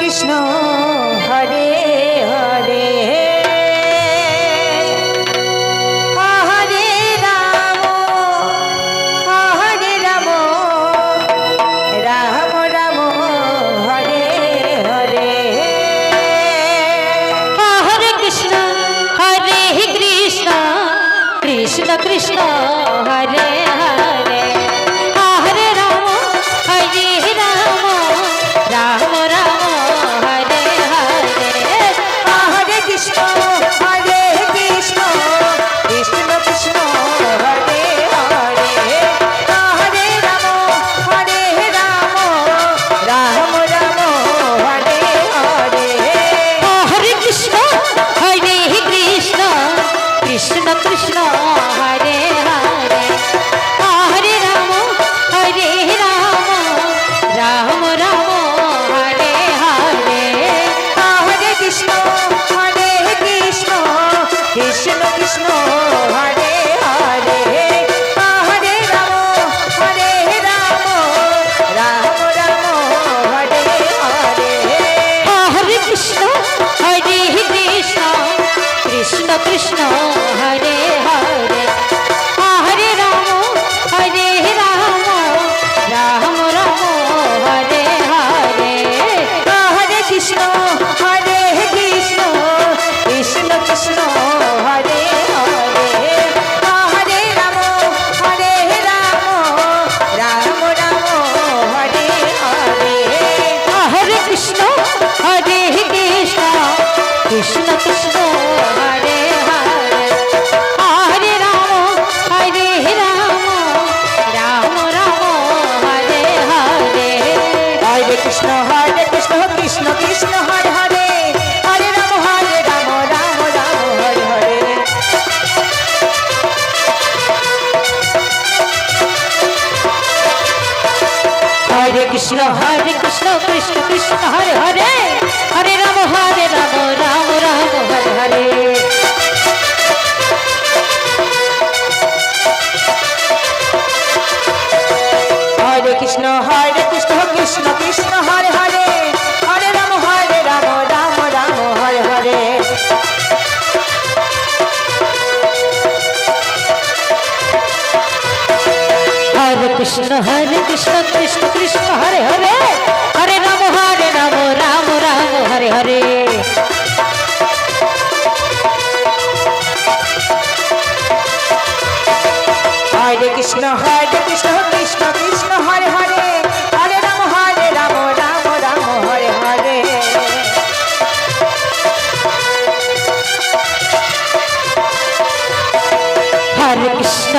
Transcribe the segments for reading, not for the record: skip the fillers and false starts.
Krishna Hare Hare Hare Ram Ram Ram Hare Hare Hare Krishna Krishna Krishna Hare Hare Hare Ram Ram Ram Hare Hare Hare Krishna Krishna Krishna Krishna Hare Hare Hare Ram Ram Ram Hare Hare Hare Krishna Krishna Krishna Hare Hare Hare Ram Ram Ram Hare Hare Hare Krishna Krishna Krishna Krishna Hare Hare Hare Ram Ram Ram Hare Hare Hare Krishna Krishna Krishna Hare Hare Hare Ram Ram Ram Hare Hare Hare Krishna Krishna Krishna Krishna Hare Hare Hare Ram Ram Ram Hare Hare Hare Krishna Krishna Krishna Hare Hare Hare Ram Ram Ram Hare Hare Hare Krishna Krishna Krishna Hare Hare Hare Ram Ram Ram Hare Hare Hare Krishna Krishna Krishna Hare Hare Hare Ram Ram Ram Hare Hare Hare Krishna Krishna Krishna Hare Hare Hare Ram Ram Ram Hare Hare Hare Krishna Krishna Krishna Hare Hare Hare Ram Ram Ram Hare Hare Hare Krishna Krishna Krishna Hare Hare Hare Ram Ram Ram Hare Hare Hare Krishna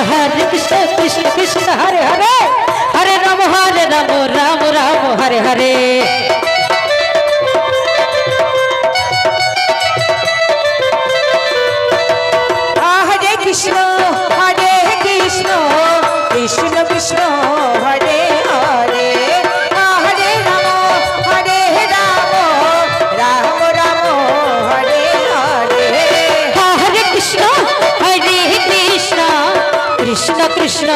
Krishna Krishna Hare Hare Hare Ram Ram Ram Hare Hare Hare Krishna Krishna Krishna Krishna Hare Hare Hare Ram Ram Ram Hare Hare Hare Krishna Krishna Krishna